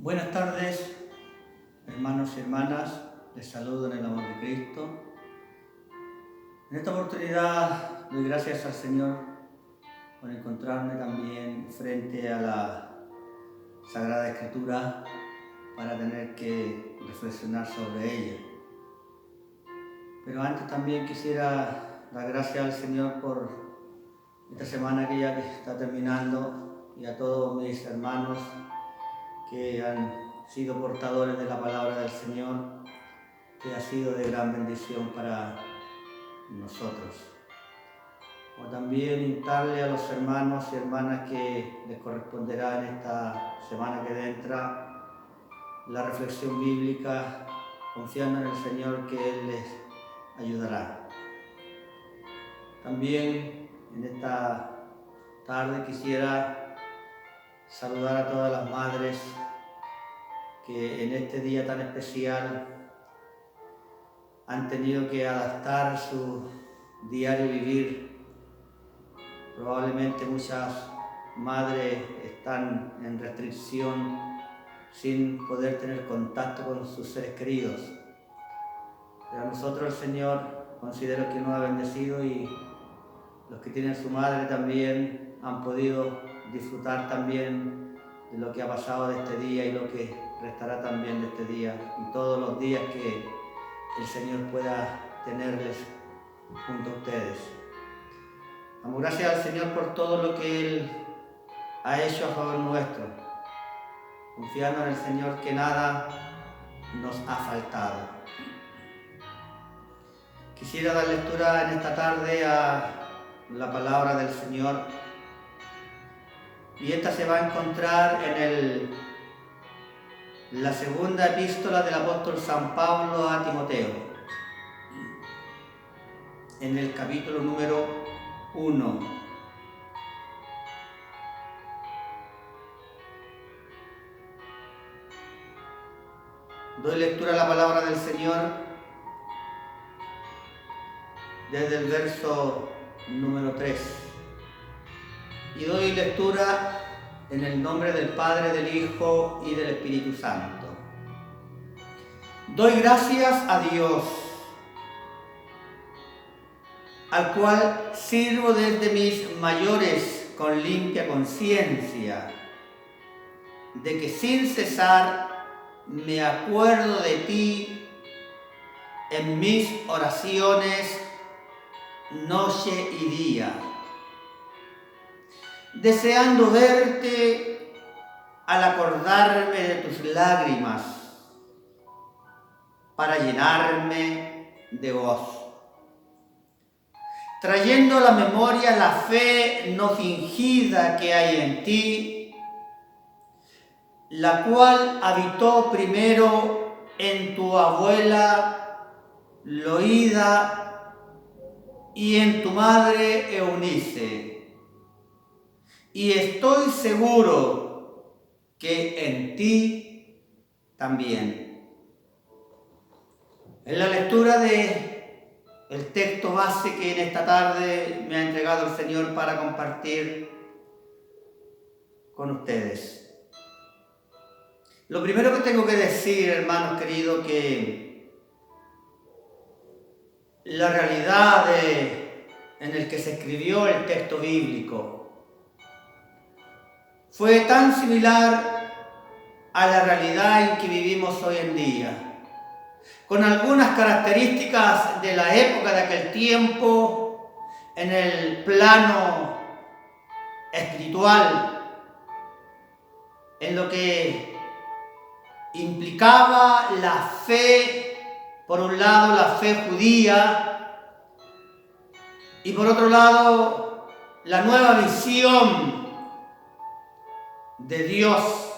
Buenas tardes, hermanos y hermanas, les saludo en el amor de Cristo. En esta oportunidad doy gracias al Señor por encontrarme también frente a la Sagrada Escritura para tener que reflexionar sobre ella. Pero antes también quisiera dar gracias al Señor por esta semana que ya está terminando y a todos mis hermanos que han sido portadores de la palabra del Señor, que ha sido de gran bendición para nosotros. Como también instarle a los hermanos y hermanas que les corresponderá en esta semana que entra la reflexión bíblica, confiando en el Señor que Él les ayudará. También en esta tarde quisiera saludar a todas las madres que en este día tan especial han tenido que adaptar su diario vivir. Probablemente muchas madres están en restricción sin poder tener contacto con sus seres queridos. Pero a nosotros el Señor considero que nos ha bendecido y los que tienen su madre también han podido disfrutar también de lo que ha pasado de este día y lo que restará también de este día y todos los días que el Señor pueda tenerles junto a ustedes. Damos gracias al Señor por todo lo que Él ha hecho a favor nuestro, confiando en el Señor que nada nos ha faltado. Quisiera dar lectura en esta tarde a la palabra del Señor y esta se va a encontrar en la segunda epístola del apóstol San Pablo a Timoteo, en el capítulo número 1. Doy lectura a la palabra del Señor desde el verso número 3. Y doy lectura en el nombre del Padre, del Hijo y del Espíritu Santo. Doy gracias a Dios, al cual sirvo desde mis mayores con limpia conciencia, de que sin cesar me acuerdo de ti en mis oraciones noche y día, deseando verte al acordarme de tus lágrimas, para llenarme de gozo, trayendo a la memoria la fe no fingida que hay en ti, la cual habitó primero en tu abuela Loida y en tu madre Eunice, y estoy seguro que en ti también. En la lectura del texto base que en esta tarde me ha entregado el Señor para compartir con ustedes. Lo primero que tengo que decir, hermanos queridos, que la realidad en el que se escribió el texto bíblico fue tan similar a la realidad en que vivimos hoy en día, con algunas características de la época de aquel tiempo en el plano espiritual, en lo que implicaba la fe, por un lado la fe judía y por otro lado la nueva visión de Dios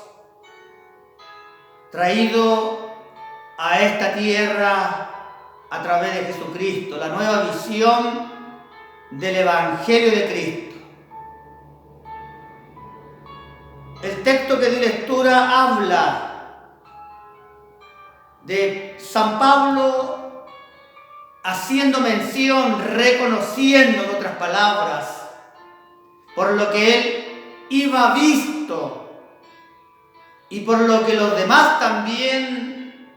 traído a esta tierra a través de Jesucristo, la nueva visión del Evangelio de Cristo. El texto que di lectura habla de San Pablo haciendo mención, reconociendo, en otras palabras, por lo que él iba visto y por lo que los demás también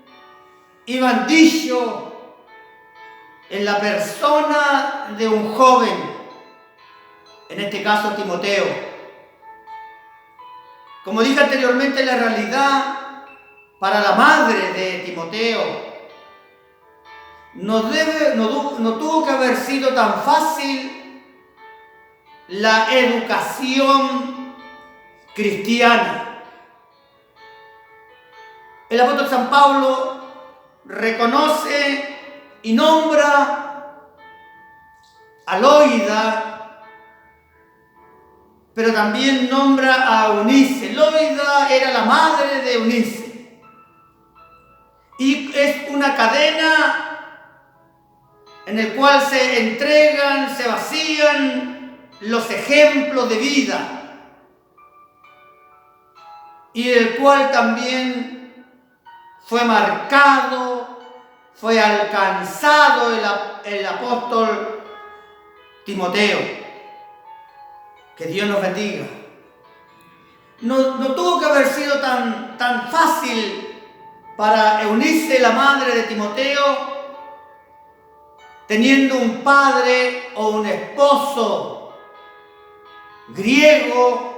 iban dicho en la persona de un joven, en este caso Timoteo. Como dije anteriormente, la realidad para la madre de Timoteo no tuvo que haber sido tan fácil la educación cristiana. El apóstol San Pablo reconoce y nombra a Loida, pero también nombra a Eunice. Loida era la madre de Eunice. Y es una cadena en el cual se entregan, se vacían los ejemplos de vida, y el cual también fue marcado, fue alcanzado el apóstol Timoteo. Que Dios nos bendiga. No tuvo que haber sido tan fácil para Eunice, la madre de Timoteo, teniendo un padre o un esposo griego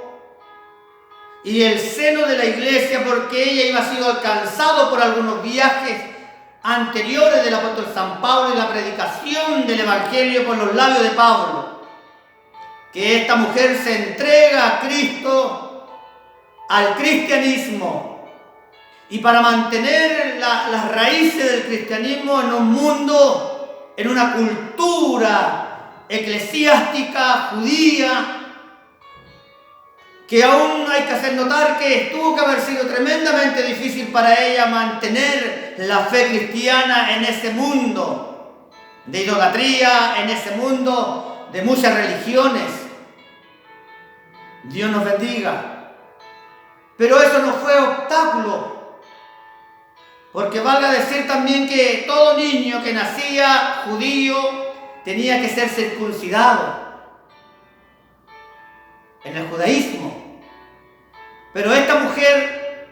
y el seno de la iglesia, porque ella iba sido alcanzado por algunos viajes anteriores del apóstol San Pablo y la predicación del evangelio por los labios de Pablo, que esta mujer se entrega a Cristo, al cristianismo, y para mantener las raíces del cristianismo en un mundo, en una cultura eclesiástica judía, que aún hay que hacer notar que tuvo que haber sido tremendamente difícil para ella mantener la fe cristiana en ese mundo de idolatría, en ese mundo de muchas religiones. Dios nos bendiga. Pero eso no fue obstáculo, porque valga decir también que todo niño que nacía judío tenía que ser circuncidado en el judaísmo. Pero esta mujer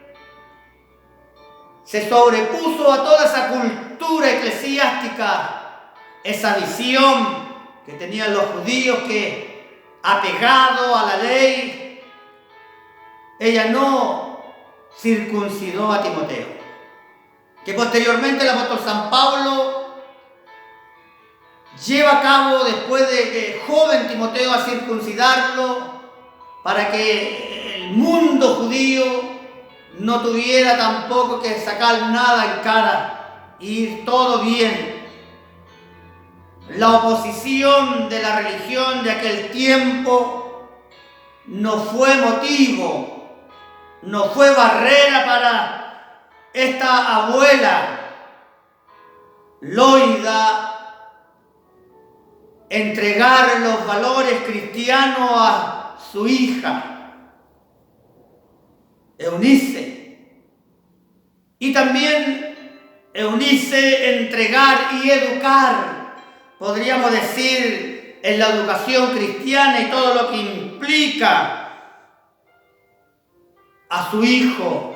se sobrepuso a toda esa cultura eclesiástica, esa visión que tenían los judíos, que apegado a la ley, ella no circuncidó a Timoteo, que posteriormente el apóstol San Pablo lleva a cabo, después de que joven Timoteo, a circuncidarlo, para que el mundo judío no tuviera tampoco que sacar nada en cara y ir todo bien. La oposición de la religión de aquel tiempo no fue motivo, no fue barrera para esta abuela Loida entregar los valores cristianos a su hija Eunice, y también Eunice entregar y educar, podríamos decir, en la educación cristiana y todo lo que implica a su hijo,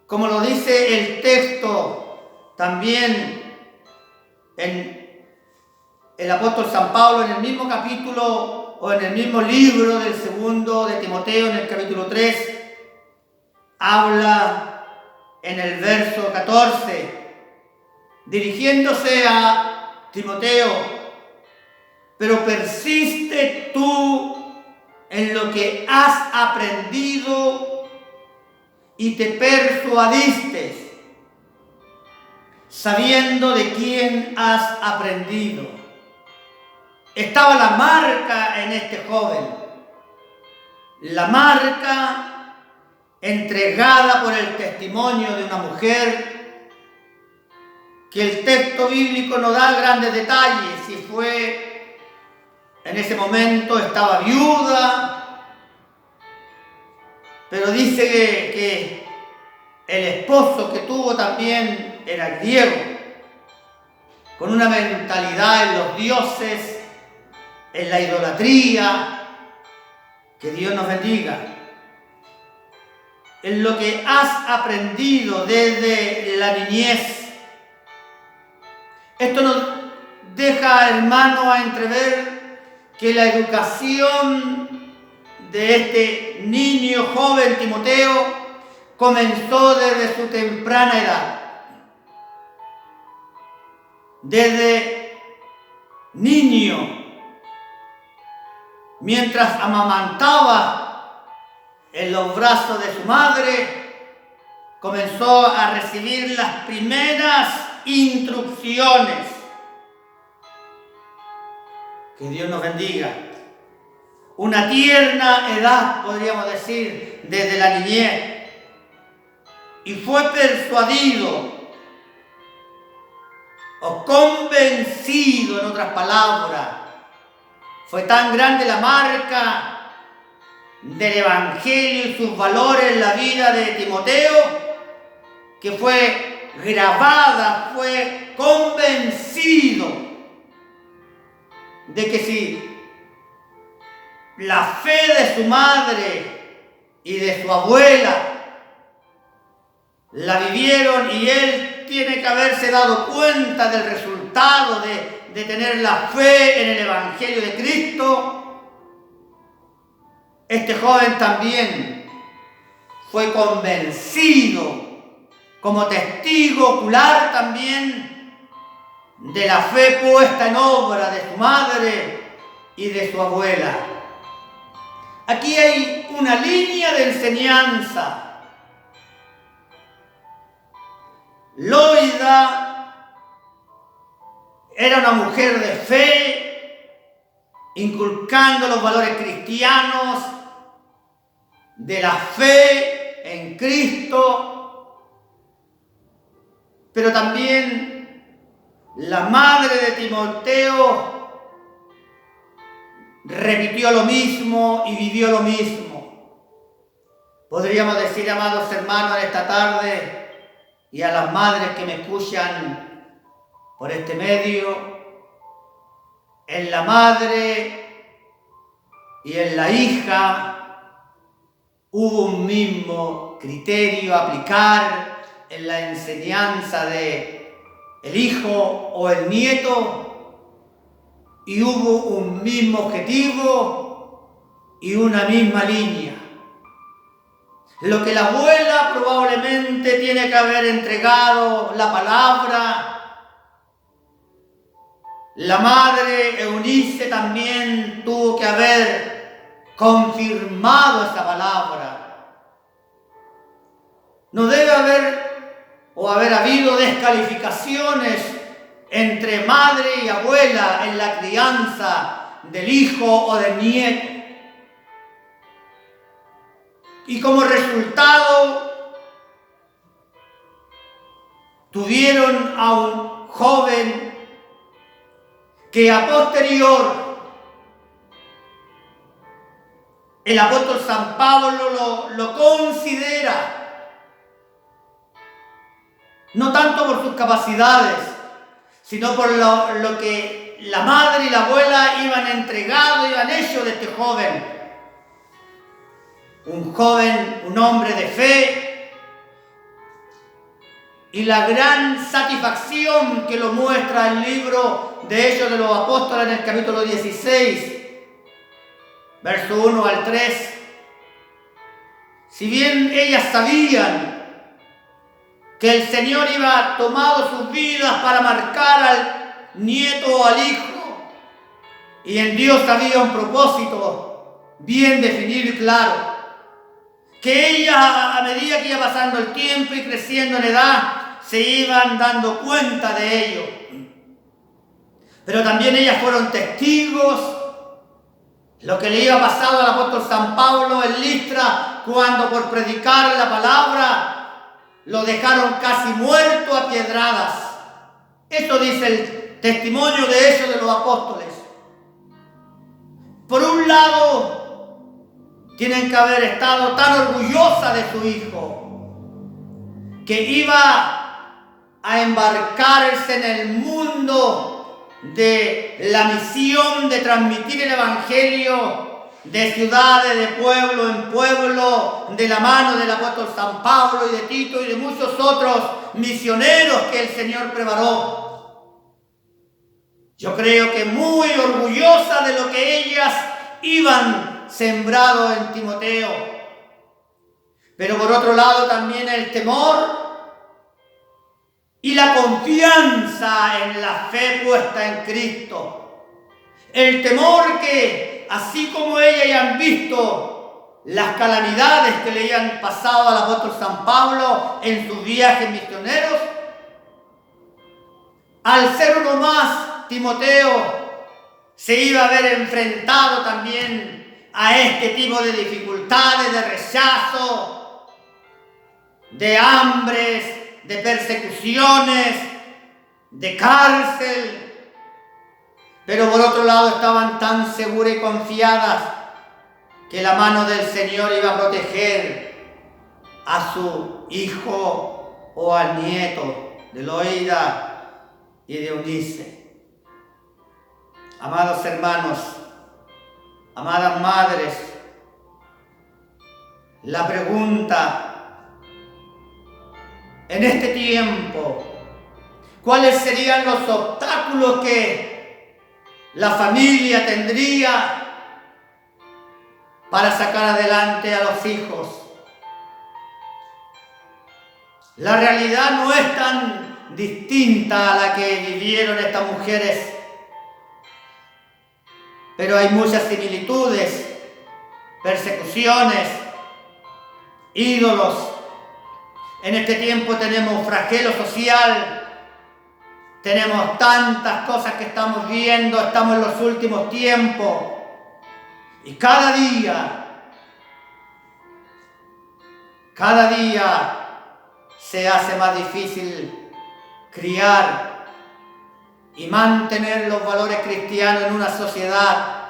como lo dice el texto también en el apóstol San Pablo en el mismo capítulo o en el mismo libro del segundo de Timoteo, en el capítulo 3, habla en el verso 14, dirigiéndose a Timoteo: pero persiste tú en lo que has aprendido y te persuadiste, sabiendo de quién has aprendido. Estaba la marca en este joven, la marca entregada por el testimonio de una mujer, que el texto bíblico no da grandes detalles, si fue en ese momento, estaba viuda, pero dice que el esposo que tuvo también era griego, con una mentalidad en los dioses, en la idolatría. Que Dios nos bendiga. en lo que has aprendido desde la niñez. Esto nos deja, hermano, a entrever que la educación de este niño joven Timoteo comenzó desde su temprana edad. Desde niño, mientras amamantaba en los brazos de su madre, comenzó a recibir las primeras instrucciones. Que Dios nos bendiga. Una tierna edad, podríamos decir, desde la niñez. Y fue persuadido o convencido, en otras palabras. Fue tan grande la marca del Evangelio y sus valores en la vida de Timoteo, que fue grabada, fue convencido de que si la fe de su madre y de su abuela la vivieron, y él tiene que haberse dado cuenta del resultado de tener la fe en el Evangelio de Cristo, este joven también fue convencido como testigo ocular también de la fe puesta en obra de su madre y de su abuela. Aquí hay una línea de enseñanza. Loida era una mujer de fe, inculcando los valores cristianos de la fe en Cristo, pero también la madre de Timoteo repitió lo mismo y vivió lo mismo. Podríamos decir, amados hermanos, en esta tarde, y a las madres que me escuchan por este medio, en la madre y en la hija hubo un mismo criterio a aplicar en la enseñanza de el hijo o el nieto, y hubo un mismo objetivo y una misma línea. Lo que la abuela probablemente tiene que haber entregado la palabra, la madre Eunice también tuvo que haber confirmado esa palabra. No debe haber habido descalificaciones entre madre y abuela en la crianza del hijo o del nieto. Y como resultado, tuvieron a un joven que a posterior el apóstol San Pablo lo considera, no tanto por sus capacidades, sino por lo que la madre y la abuela iban hecho de este joven. Un joven, un hombre de fe, y la gran satisfacción que lo muestra el libro de Hechos de los Apóstoles en el capítulo 16, verso 1 al 3. Si bien ellas sabían que el Señor iba tomado sus vidas para marcar al nieto o al hijo, y en Dios había un propósito bien definido y claro, que ellas, a medida que iba pasando el tiempo y creciendo en edad, se iban dando cuenta de ello. Pero también ellas fueron testigos lo que le iba pasando al apóstol San Pablo en Listra, cuando por predicar la palabra lo dejaron casi muerto a piedradas. Esto dice el testimonio de Hechos de los Apóstoles. Por un lado, tienen que haber estado tan orgullosa de su hijo, que iba a embarcarse en el mundo de la misión de transmitir el Evangelio de ciudades, de pueblo en pueblo, de la mano del apóstol San Pablo y de Tito y de muchos otros misioneros que el Señor preparó. Yo creo que muy orgullosa de lo que ellas iban sembrado en Timoteo. Pero por otro lado también el temor y la confianza en la fe puesta en Cristo. El temor que, así como ellas ya han visto las calamidades que le habían pasado al apóstol San Pablo en sus viajes misioneros, al ser uno más, Timoteo se iba a ver enfrentado también a este tipo de dificultades, de rechazo, de hambres, de persecuciones, de cárcel. Pero por otro lado estaban tan seguras y confiadas que la mano del Señor iba a proteger a su hijo o al nieto de Loida y de Eunice. Amados hermanos, amadas madres, la pregunta en este tiempo, ¿cuáles serían los obstáculos que la familia tendría para sacar adelante a los hijos? La realidad no es tan distinta a la que vivieron estas mujeres, pero hay muchas similitudes, persecuciones, ídolos. En este tiempo tenemos flagelo social, tenemos tantas cosas que estamos viendo, estamos en los últimos tiempos y cada día se hace más difícil criar y mantener los valores cristianos en una sociedad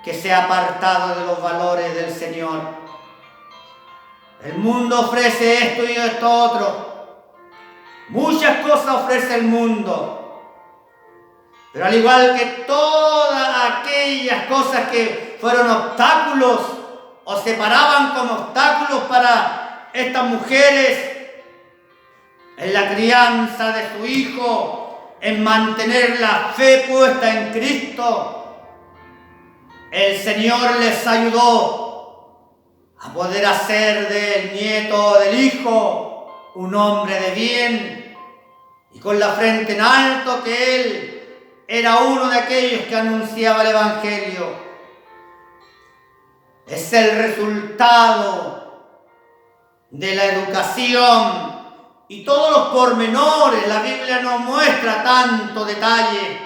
que se ha apartado de los valores del Señor. El mundo ofrece esto y esto otro. Muchas cosas ofrece el mundo. Pero al igual que todas aquellas cosas que fueron obstáculos o se paraban como obstáculos para estas mujeres en la crianza de su hijo, en mantener la fe puesta en Cristo, el Señor les ayudó a poder hacer del nieto o del hijo un hombre de bien y con la frente en alto, que él era uno de aquellos que anunciaba el Evangelio. Es el resultado de la educación y todos los pormenores. La Biblia nos muestra tanto detalle,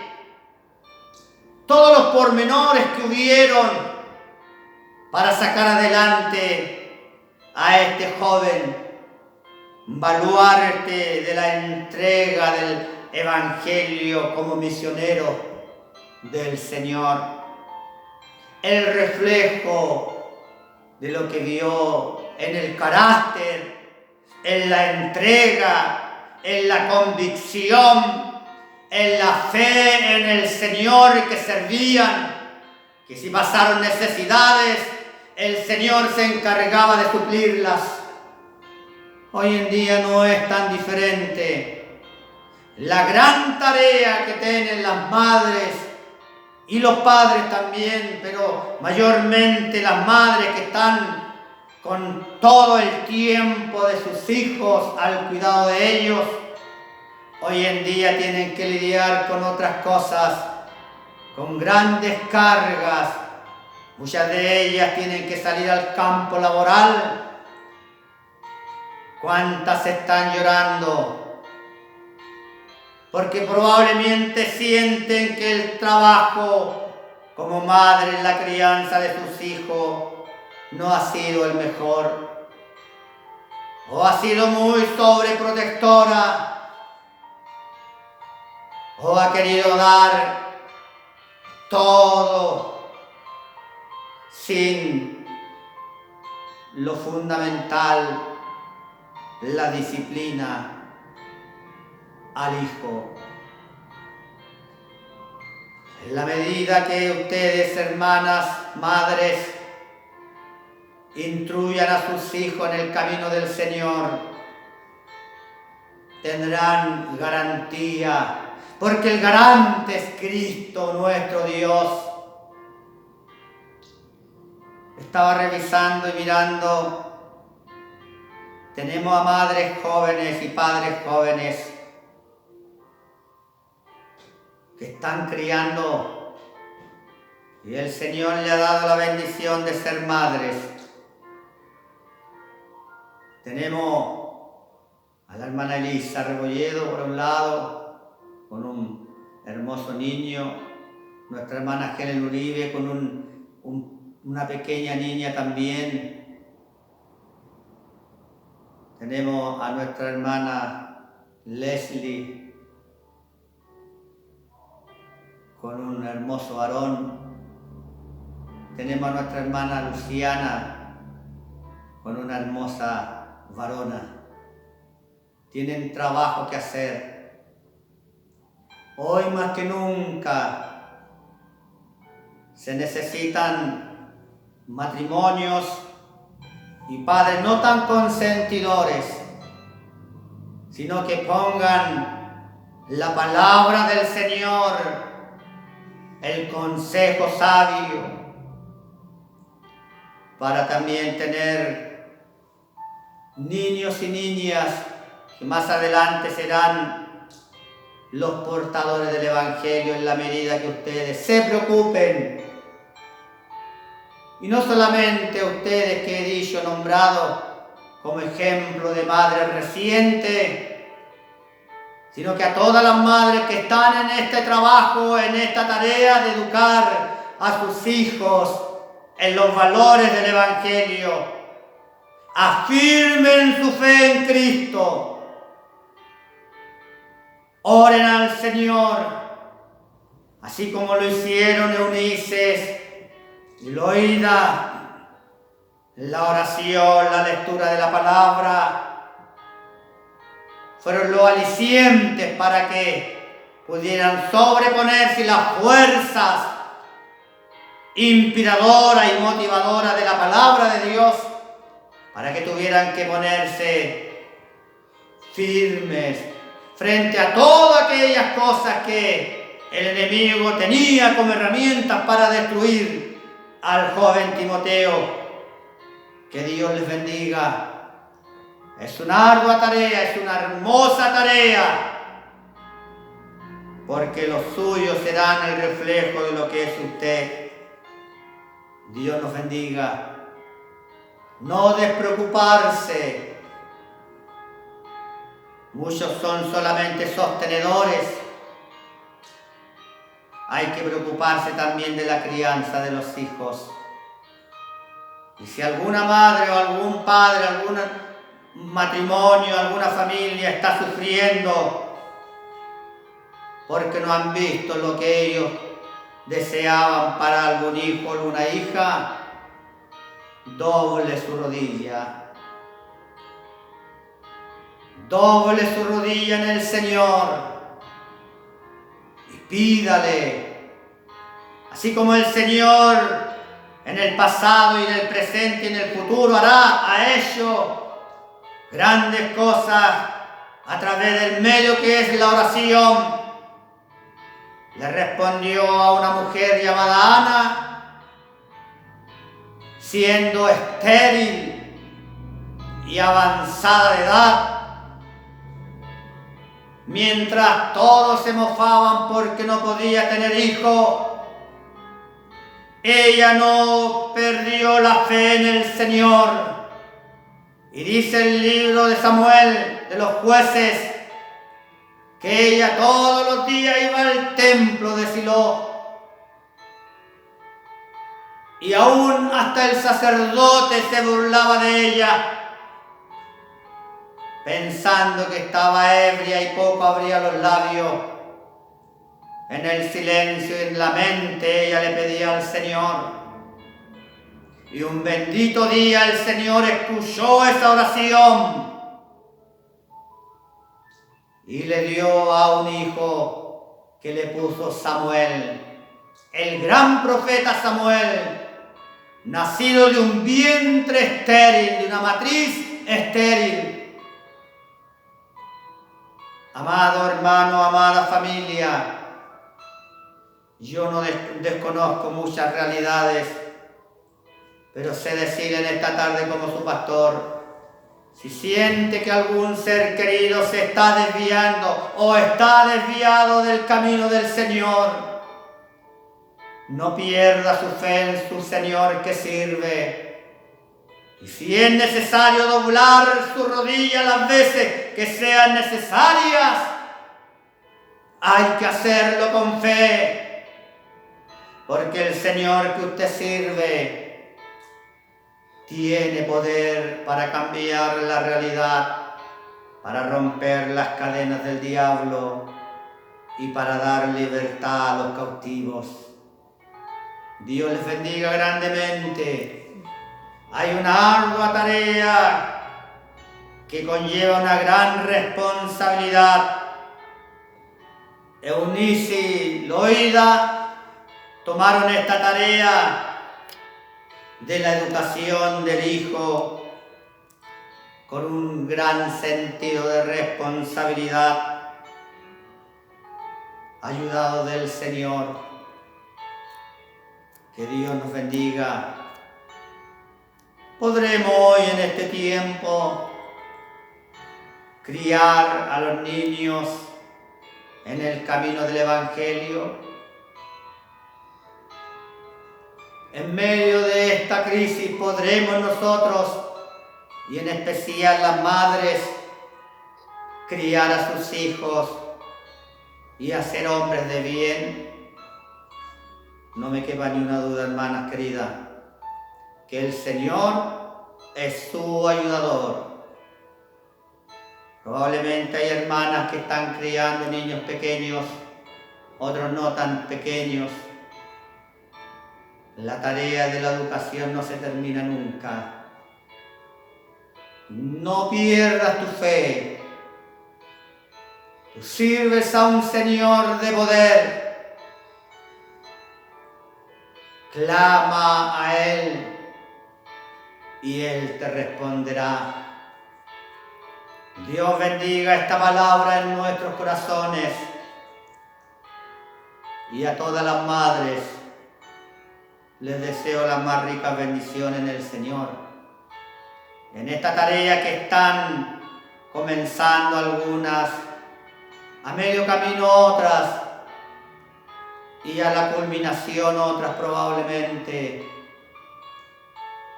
todos los pormenores que hubieron para sacar adelante a este joven baluarte de la entrega del Evangelio como misionero del Señor. El reflejo de lo que vio en el carácter, en la entrega, en la convicción, en la fe en el Señor que servían, que si pasaron necesidades, el Señor se encargaba de suplirlas. Hoy en día no es tan diferente. La gran tarea que tienen las madres y los padres también, pero mayormente las madres que están con todo el tiempo de sus hijos al cuidado de ellos, hoy en día tienen que lidiar con otras cosas, con grandes cargas. Muchas de ellas tienen que salir al campo laboral. ¿Cuántas están llorando? Porque probablemente sienten que el trabajo como madre en la crianza de sus hijos no ha sido el mejor. O ha sido muy sobreprotectora. O ha querido dar todo sin lo fundamental, la disciplina al hijo. En la medida que ustedes, hermanas, madres, instruyan a sus hijos en el camino del Señor, tendrán garantía, porque el garante es Cristo, nuestro Dios. Estaba revisando y mirando, tenemos a madres jóvenes y padres jóvenes que están criando y el Señor le ha dado la bendición de ser madres. Tenemos a la hermana Elisa Rebolledo por un lado, con un hermoso niño, nuestra hermana Helen Uribe con una pequeña niña también. Tenemos a nuestra hermana Leslie con un hermoso varón. Tenemos a nuestra hermana Luciana con una hermosa varona. Tienen trabajo que hacer. Hoy más que nunca se necesitan matrimonios y padres no tan consentidores, sino que pongan la palabra del Señor, el consejo sabio, para también tener niños y niñas que más adelante serán los portadores del Evangelio en la medida que ustedes se preocupen. Y no solamente ustedes que he dicho, nombrado como ejemplo de madre reciente, sino que a todas las madres que están en este trabajo, en esta tarea de educar a sus hijos en los valores del Evangelio, afirmen su fe en Cristo. Oren al Señor, así como lo hicieron Eunices y Loida. La oración, la lectura de la palabra fueron los alicientes para que pudieran sobreponerse las fuerzas inspiradoras y motivadoras de la palabra de Dios, para que tuvieran que ponerse firmes frente a todas aquellas cosas que el enemigo tenía como herramientas para destruir al joven Timoteo. Que Dios les bendiga. Es una ardua tarea, es una hermosa tarea, porque los suyos serán el reflejo de lo que es usted. Dios nos bendiga. No despreocuparse. Muchos son solamente sostenedores. Hay que preocuparse también de la crianza de los hijos. Y si alguna madre o algún padre, algún matrimonio, alguna familia está sufriendo porque no han visto lo que ellos deseaban para algún hijo o una hija, doble su rodilla. Doble su rodilla en el Señor y pídale. Así como el Señor en el pasado y en el presente y en el futuro ha hecho grandes cosas a través del medio que es la oración. Le respondió a una mujer llamada Ana, siendo estéril y avanzada de edad, mientras todos se mofaban porque no podía tener hijos. Ella no perdió la fe en el Señor. Y dice el libro de Samuel, de los jueces, que ella todos los días iba al templo de Silo. Y aún hasta el sacerdote se burlaba de ella, pensando que estaba ebria y poco abría los labios. En el silencio y en la mente ella le pedía al Señor. Y un bendito día el Señor escuchó esa oración y le dio a un hijo que le puso Samuel. el gran profeta Samuel, nacido de un vientre estéril, de una matriz estéril. Amado hermano, amada familia, yo no desconozco muchas realidades, pero sé decir en esta tarde como su pastor, si siente que algún ser querido se está desviando o está desviado del camino del Señor, no pierda su fe en su Señor que sirve. Y si es necesario doblar su rodilla las veces que sean necesarias, hay que hacerlo con fe, porque el Señor que usted sirve tiene poder para cambiar la realidad, para romper las cadenas del diablo y para dar libertad a los cautivos. Dios les bendiga grandemente. Hay una ardua tarea que conlleva una gran responsabilidad. Eunice y Loida tomaron esta tarea de la educación del hijo con un gran sentido de responsabilidad, ayudado del Señor. Que Dios nos bendiga. Podremos hoy en este tiempo criar a los niños en el camino del Evangelio. En medio de esta crisis podremos nosotros, y en especial las madres, criar a sus hijos y hacer hombres de bien. No me quepa ni una duda, hermanas queridas, que el Señor es su ayudador. Probablemente hay hermanas que están criando niños pequeños, otros no tan pequeños. La tarea de la educación no se termina nunca. No pierdas tu fe. Tú sirves a un Señor de poder. Clama a Él y Él te responderá. Dios bendiga esta palabra en nuestros corazones, y a todas las madres les deseo las más ricas bendiciones en el Señor. En esta tarea que están comenzando algunas, a medio camino otras, y a la culminación otras probablemente,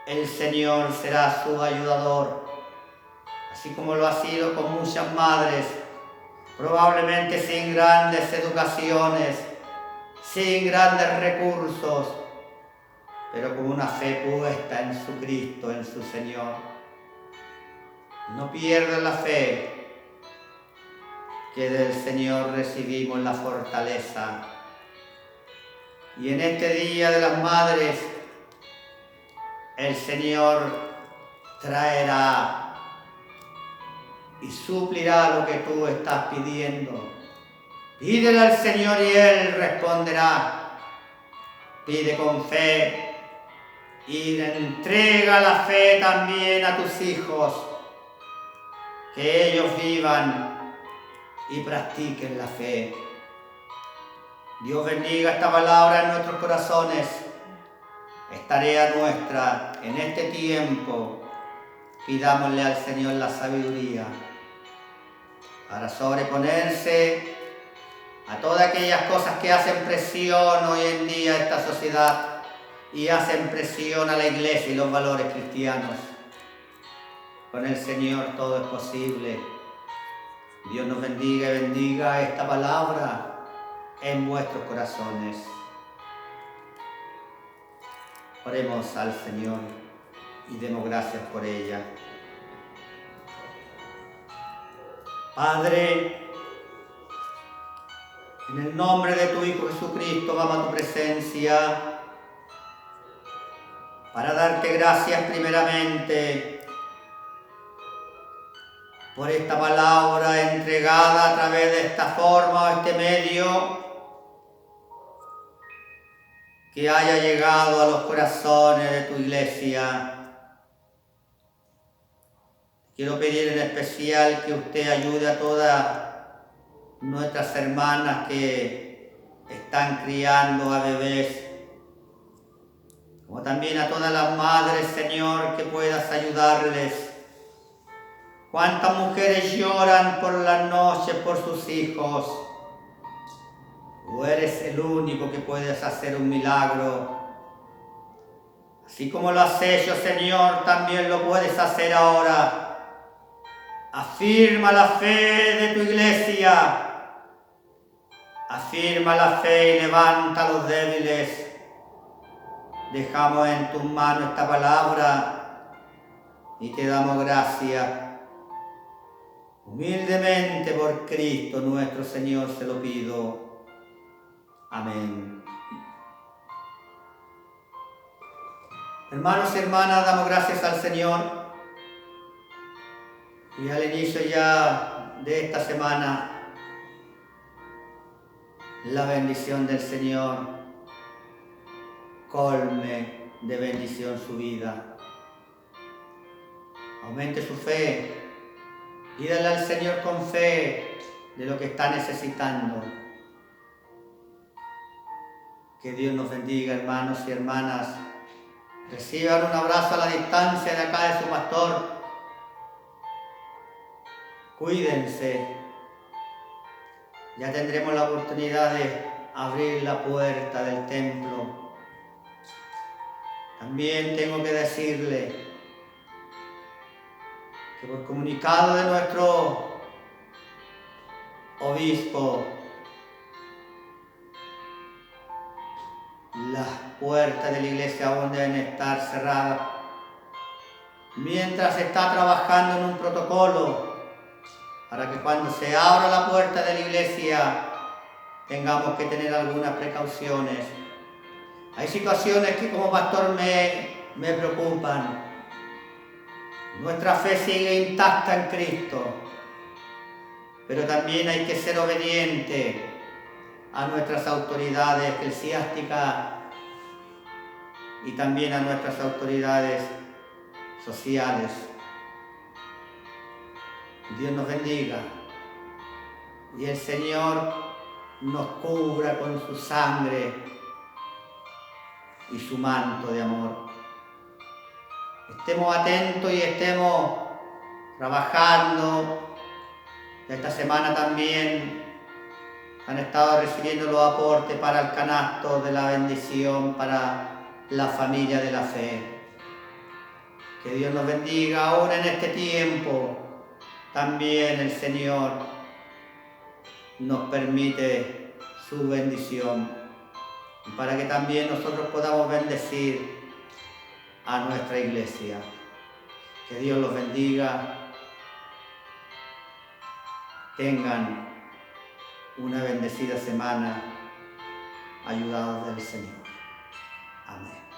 el Señor será su ayudador, así como lo ha sido con muchas madres, probablemente sin grandes educaciones, sin grandes recursos, pero con una fe puesta en su Cristo, en su Señor. No pierdan la fe, que del Señor recibimos la fortaleza. Y en este Día de las Madres, el Señor traerá y suplirá lo que tú estás pidiendo. Pídele al Señor y Él responderá. Pide con fe y entrega la fe también a tus hijos, que ellos vivan y practiquen la fe. Dios bendiga esta palabra en nuestros corazones. Es tarea nuestra en este tiempo. Pidámosle al Señor la sabiduría para sobreponerse a todas aquellas cosas que hacen presión hoy en día a esta sociedad y hacen presión a la iglesia y los valores cristianos. Con el Señor todo es posible. Dios nos bendiga y bendiga esta palabra en vuestros corazones. Oremos al Señor y demos gracias por ella. Padre, en el nombre de tu Hijo Jesucristo vamos a tu presencia para darte gracias primeramente por esta palabra entregada a través de esta forma o este medio, que haya llegado a los corazones de tu iglesia. Quiero pedir en especial que usted ayude a todas nuestras hermanas que están criando a bebés, como también a todas las madres, Señor, que puedas ayudarles. Cuántas mujeres lloran por las noches por sus hijos. Tú eres el único que puedes hacer un milagro. Así como lo has hecho, Señor, también lo puedes hacer ahora. Afirma la fe de tu iglesia. Afirma la fe y levanta a los débiles. Dejamos en tus manos esta palabra y te damos gracias. Humildemente por Cristo nuestro Señor se lo pido. Amén. Hermanos y hermanas, damos gracias al Señor. Y al inicio ya de esta semana, la bendición del Señor colme de bendición su vida. Aumente su fe. Pídale al Señor con fe de lo que está necesitando. Que Dios nos bendiga, hermanos y hermanas. Reciban un abrazo a la distancia de acá de su pastor. Cuídense. Ya tendremos la oportunidad de abrir la puerta del templo. También tengo que decirle que por comunicado de nuestro obispo, las puertas de la iglesia aún deben estar cerradas mientras se está trabajando en un protocolo para que cuando se abra la puerta de la iglesia tengamos que tener algunas precauciones. Hay situaciones que como pastor me preocupan. Nuestra fe sigue intacta en Cristo, pero también hay que ser obediente a nuestras autoridades eclesiásticas y también a nuestras autoridades sociales. Dios nos bendiga y el Señor nos cubra con su sangre y su manto de amor. Estemos atentos y estemos trabajando. Esta semana también han estado recibiendo los aportes para el canasto de la bendición para la familia de la fe. Que Dios nos bendiga ahora en este tiempo. También el Señor nos permite su bendición y para que también nosotros podamos bendecir a nuestra iglesia. Que Dios los bendiga. Tengan una bendecida semana ayudados del Señor. Amén.